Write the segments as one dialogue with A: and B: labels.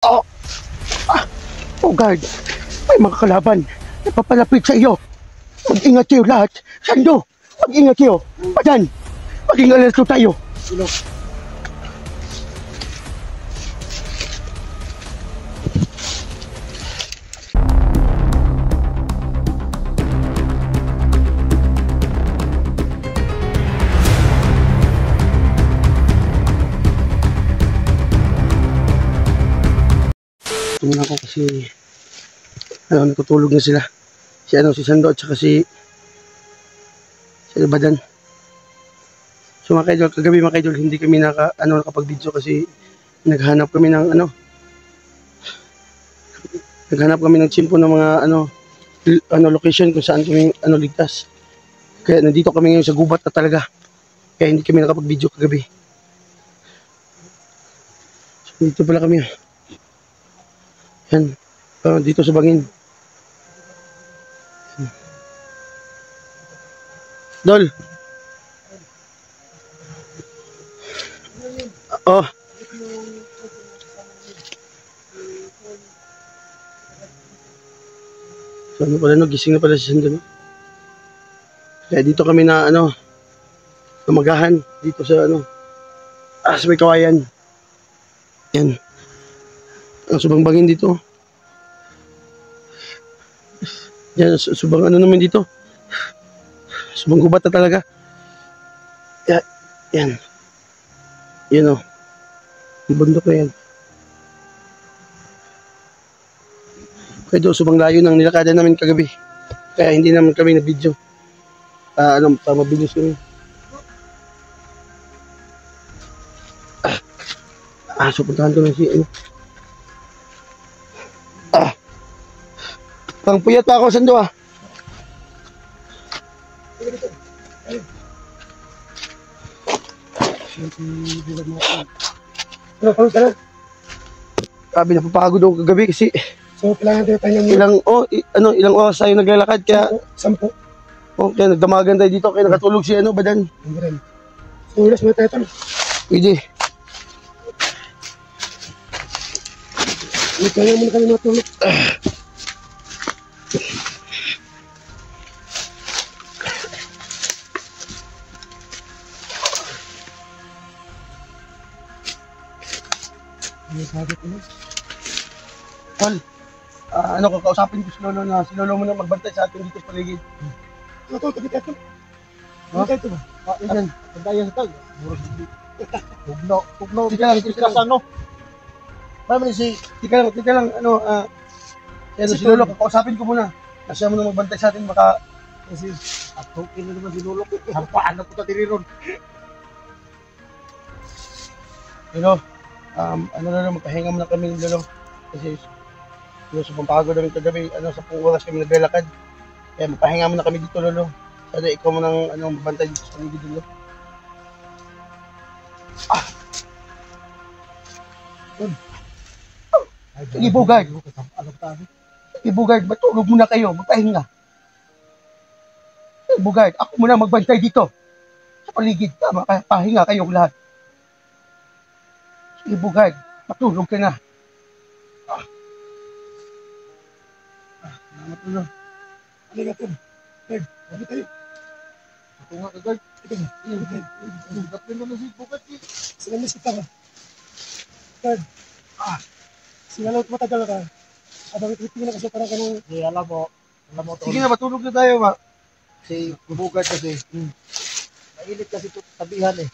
A: Oh! Ah! Oh, guard! May mga kalaban. Napapalapit sa iyo. Mag-ingat kayo lahat. Sando! Mag-ingat kayo. Padan! Maging alerto tayo.
B: Sino?
A: Tumuna ako kasi natutulog na sila. Si Sando at saka si Badan. So mga kaidol, kagabi mga kaidol, hindi kami nakapag-video kasi naghanap kami ng chimpo ng mga location kung saan kami ligtas. Kaya nandito kami ngayon sa gubat na talaga. Kaya hindi kami nakapag-video kagabi. So dito pala kami. Yan. Dito sa bangin. Dol. Oh. So ano pala gising na pala si Sando. Kaya dito kami na namagahan dito sa sa may kawayan. Yan. Ang subang bangin dito. Yan, subang naman dito. Subang gubat na talaga. Yan. Yan o. Ang bundok na yan. Kaya doon, subang layo ng nilakada namin kagabi. Kaya hindi naman kami na-video. Mabilis kami. So puntahan ko na si pang puyat pa ako, Sando Tara. Sabi na papagod ako kagabi kasi
B: So, kailangan tayo
A: ilang oras tayo naglalakad kaya
B: 10.
A: Okay, nagdamagan tayo dito kaya nakatulog si Badan.
B: So, ulas mo tayo ito.
A: Pwede.
B: Kaya muna kami matulog. Sabi ko na.
A: Tol, kakausapin ko si Lolo na si Lolo muna magbantay sa atin dito sa paligid.
B: Ito, tabi tayo.
A: Ha?
B: Ito ba?
A: Yan.
B: Pagdaya sa tag. Tugno.
A: Tika lang.
B: Mami si...
A: Tika lang, si Lolo, kakausapin ko muna. Kasi mo na magbantay sa atin, baka...
B: Kasi, atukin na naman si Lolo ko. Hampaan na po ta diri ron.
A: Lolo, Lolo, magpahinga muna kami, Lolo. Kasi, sa pampagod namin kagabi, sa oras kami naglalakad. Kaya magpahinga muna kami dito, Lolo. Sana ikaw mo nang magbantay dito sa paligid, Lolo. Sige, Bugard. Sige, Bugard, matulog muna kayo. Magpahinga. Sige, Bugard, ako muna magbantay dito. Sa paligid, pahinga kayong lahat. Sige, Bugard, matulog ka na.
B: Matulog. Halika ito. Third, sabi tayo. Ito nga kagad. Ito nga. Dapat mo na si Bukat. Sinamis kita ka. Third. Sinalaot matagal ka. Abang-ipit mo na kasi parang kanong... Hindi, alam mo.
A: Sige na, matulog na tayo, ma.
B: Si Bukat kasi. Nailit kasi ito tabihan eh.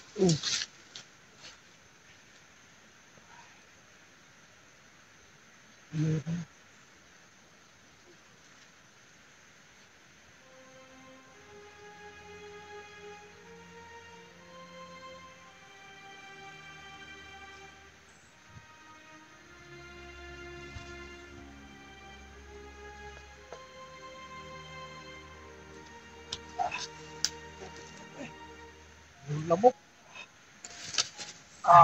B: Lamok.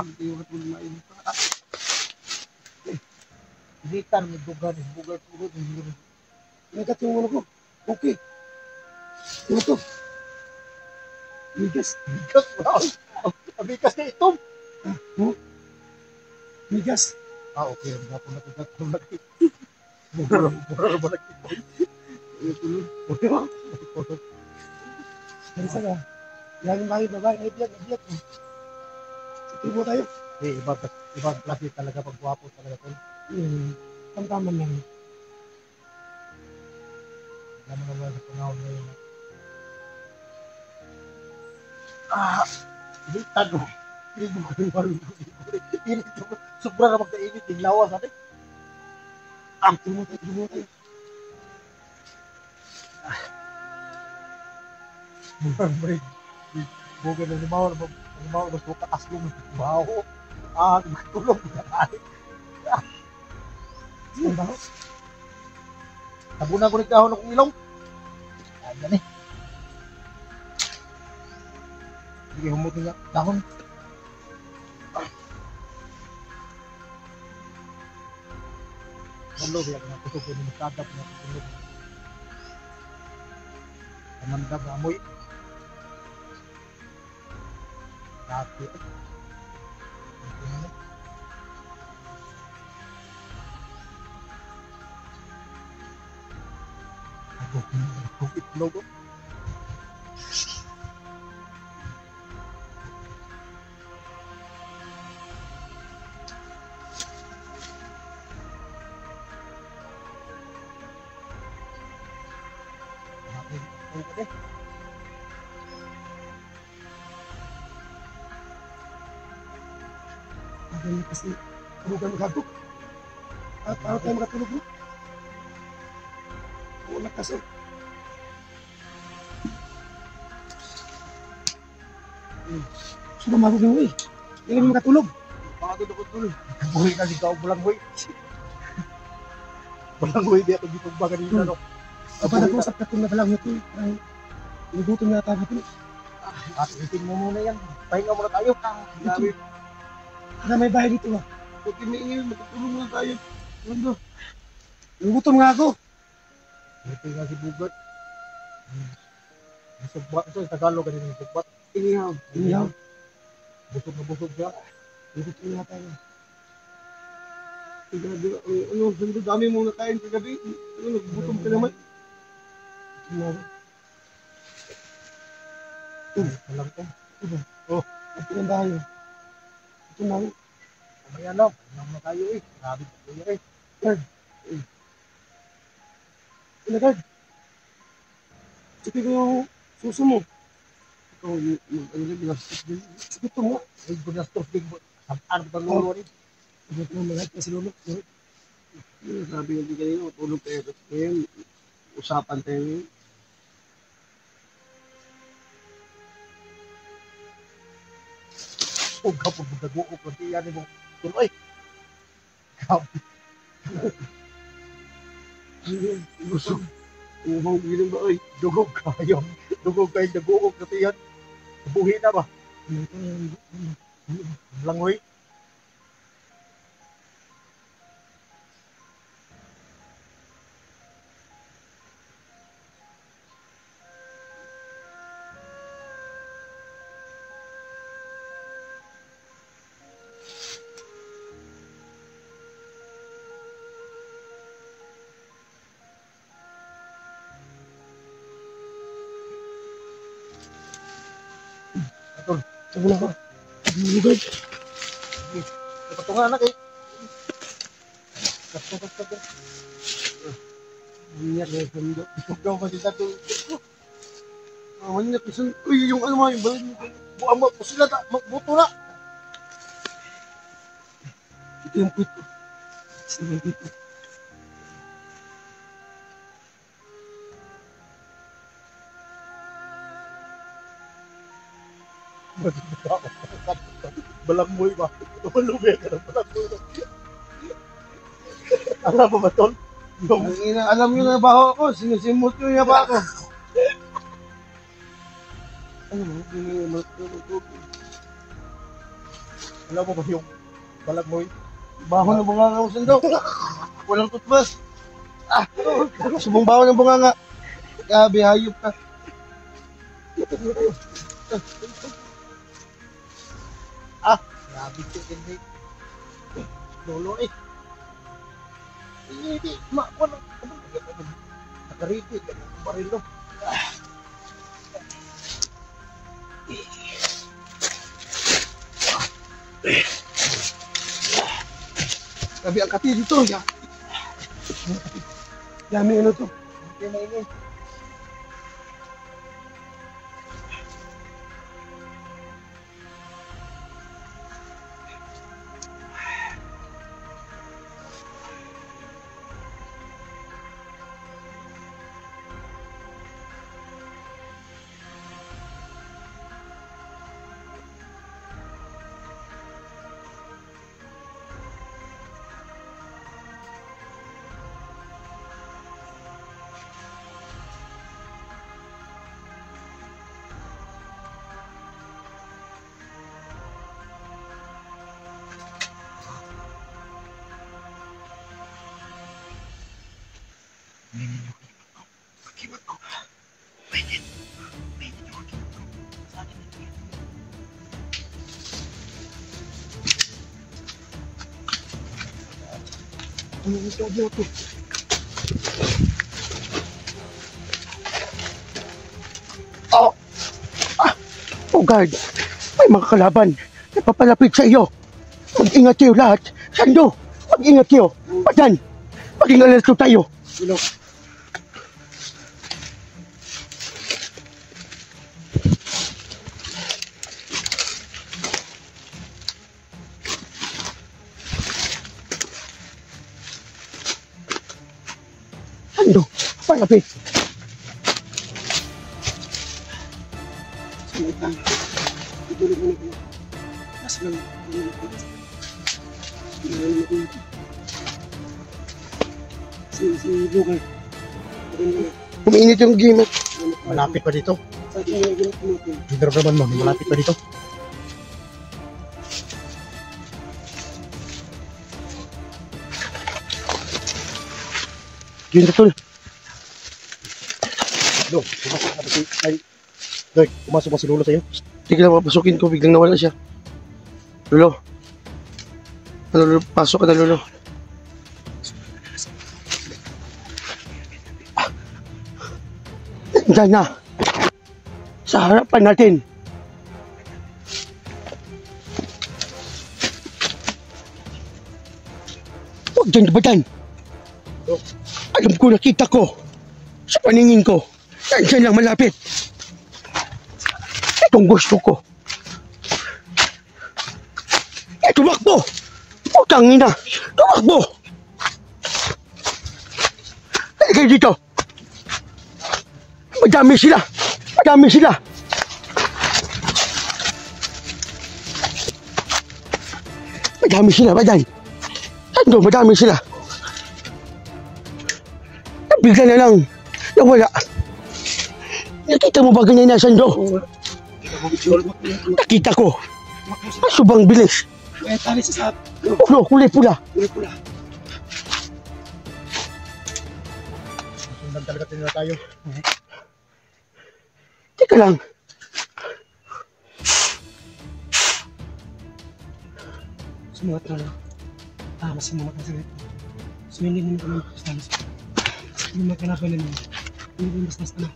B: Hindi ko katulong mainit. Hitan, may bugar puro. Nagat yung ano ko. Okay. Ano to? Migas. Migas na ito. Migas. Okay. Ang gapo na ito na ito. Mura ba nagkita?
A: Gansa ka. Laging bakit babae, ay biyak. Tubo tayo.
B: Ibang klase talaga pag guwapo talaga ito.
A: Tamtaman lang.
B: Alam mo naman sa panahon ngayon. Bintad mo. Hindi mo kayo marunong. Init mo. Sobra na magkainit. Tinglawa sa atin.
A: Tubo tayo.
B: Bukan na limaw. Limaw. Mas mataas yung baho. Matulog na tayo.
A: Ang baho.
B: Nabunan ko rin kahon akong ilong. Ayan eh. Sige, humot nga. Dahon. Hello, biya ko na kusog ko ni Masagap na kusog. Kamandab na amoy. Dati. Ako itlog. Okay.
A: Ganyan kasi. Tubugan magagok. At para tayo makatulog mo. Wala kasi. Sudah mabog yung eh. Hindi mo makatulog.
B: Pagod ako tuloy. Buhay na ikaw, bulanghoy. Bulanghoy, di ako dito ba kanina, no?
A: Kapag nag-usap ka kung nabalang ito, parang nagutom na tayo ito.
B: At itin mo muna yan. Pahinga muna tayo. Grabe.
A: Para may bahay dito ah.
B: Pag kiniingin, matutulong na tayo. Ano?
A: Nagutom nga ako.
B: Ito nga si Bugat. Sugbat. Ito yung Tagalog kanina yung sugbat.
A: Inihaw.
B: Busog na busog siya.
A: Nagutom nga tayo.
B: Ano, dami muna kain kagabi. Ano, nagbutom ka naman. Alam ko.
A: At pinandahan yun. Ito na.
B: Mamaya na. Pahinga muna tayo eh. Grabe ko kuya eh.
A: Ilagad. Sige ko yung suso mo.
B: Ito, ano rin, binastos din.
A: Ito mo.
B: Ay, binastos din mo. Sabtaan pa lulo rin.
A: Ito mo malad kasi lulok.
B: Sabi nga di kanina, matulog tayo. Ngayon, usapan tayo ngayon. Huwag ka po mag-uok ng tiyan mo. Tuloy. Grabe. Busog. Umang giling ba ay? Dugog kayo. Dugog kayo nag-uok ng tiyan. Buhi na ba? Langoy.
A: Sabi na ka. Lugad.
B: Napatunga anak eh. Kapag.
A: Minyak na yung mundo.
B: Isog daw kasi dito. Manyak isang. Uy, yung ano mo, yung balon mo. Buang mo, sila ta. Magbuto na.
A: Ito yung pito. Ito yung pito.
B: Balangmoy ba? Lumalubay ka ng balangmoy. Alam mo ba, Tol?
A: Alam nyo na ba ako? Sinusimot nyo na ba ako? Ano mo?
B: Alam mo ba yung balangmoy?
A: Baho ng bunganga ko sando. Walang tutbas. Subong baho ng bunganga. Grabe, hayop ka.
B: Grabe ko din eh. Lolo eh. Hindi, makuha ng nakariti, barilo. Sabi ang kati dito. Dami ano to. Hindi na ini. Ano yung sabi ako?
A: Oh guard, may mga kalaban na papalapit sa iyo. Mag-ingat kayo lahat. Sando, mag-ingat kayo. Badan, maging alerto tayo.
B: Hello.
A: Sando, palapit.
B: Ituloy mo na. Mas lang. Si Lugar.
A: Umiinit yung game.
B: Malapit pa dito. Dinaraman mo, malapit pa dito.
A: Yun na tol.
B: Pumasok ba si Lolo sa'yo?
A: Hindi ka na papasukin ko, biglang nawala siya. Lolo. Ano, Lolo? Pasok ka na, Lolo. Diyan na. Sa harapan natin. Huwag dyan ba dyan? Alam ko, nakita ko. Sa paningin ko. Diyan lang malapit. Itong gusto ko. Tumakbo! Putang ina! Tumakbo! Halika dito! Madami sila! Madami sila! Madami sila, Badan! Sando, madami sila! Bigla na lang nawala. Nakita mo ba ganyan na, Sando? Nakita ko. Masubang bilis.
B: Eh, tali sa saat.
A: Pulo, kulay pula.
B: Sundan talaga tinila tayo.
A: Teka lang.
B: Sumungat na lang. Masimulat na sila. Sumindin naman kami sa talis. Yung magkalaban namin. Yung mas na.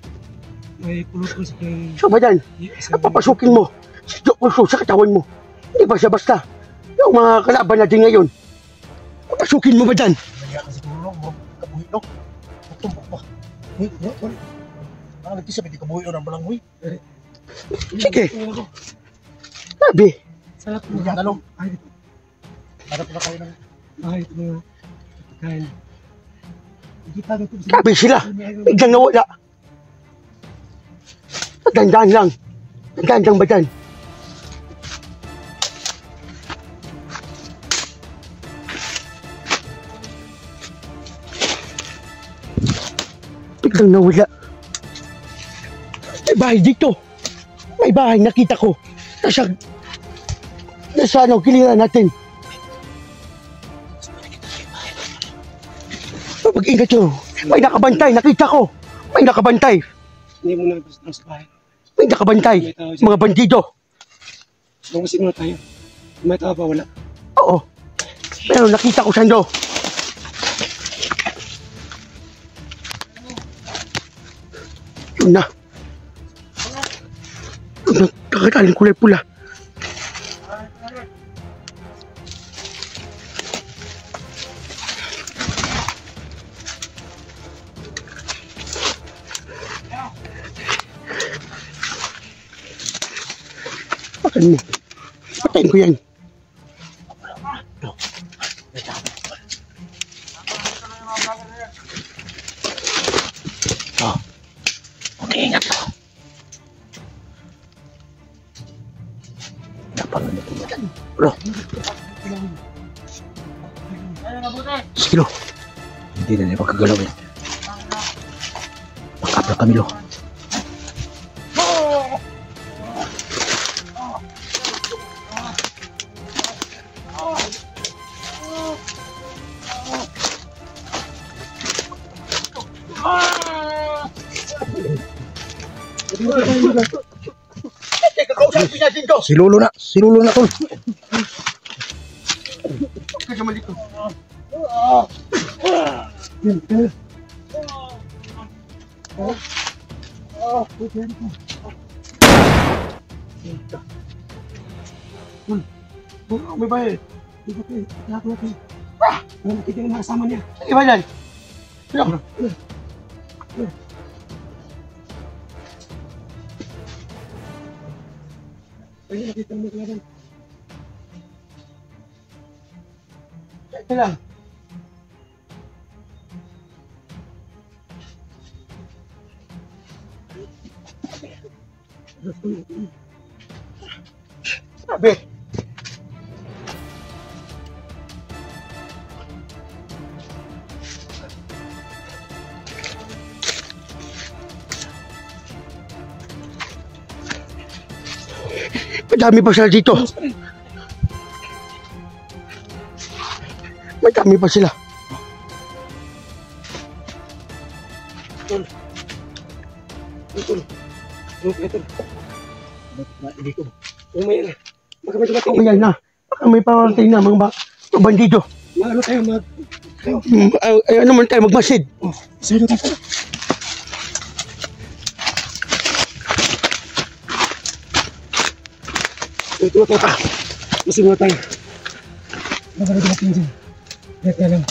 B: May kulot ko sa kanyang...
A: So, Badan, napapasukin mo si Puso sa katawan mo. Hindi ba siya basta? Yung mga kalaban natin ngayon. Papasukin mo, Badan.
B: Kaya kasi tulong mo. Kabuhi, no? Tutumbok pa. Uy, uy. Nagkisa, pwede kabuhi o ng balangoy.
A: Sige. Sabi.
B: Sarap mo. Dalong. Ay, dito. Harap na kayo ng... Ay, ito na. Pagkain.
A: Sabi sila. Biglang nawala. Dandan lang. Dandan, Badan. Biglang nawala. May bahay dito. May bahay, nakita ko. Nasa ano, giliran natin. Mag-ingat nyo. May nakabantay, nakita ko. May nakabantay.
B: Hindi mo na basta sa bahay.
A: May nakabantay. Mga bandido.
B: Lumasin muna tayo. May tao ba? Wala.
A: Oo. Pero nakita ko, Sando. Na. Nakakataling kulay pula. Patayin mo. Patayin ko yan. Oh. Okay, ingat ko. Bro. Sige, lo. Hindi na niya pagkagalaw eh. Pakabla kami, lo. Si Lolo na tol. Kaya malito. May bahay. Nakikita yung nakasama niya. Sige ba yan? Ay, nakita mo ka lang. Ito lang. Sabi. Madami pa sila dito. Madami pa sila. Umayan na. Baka may parating na mga bandido. Ano tayo ano man tayo magmasid. Sino tayo? Ito tayo. Masig na tayo. Nakalagay natin dyan. Lihat na lang.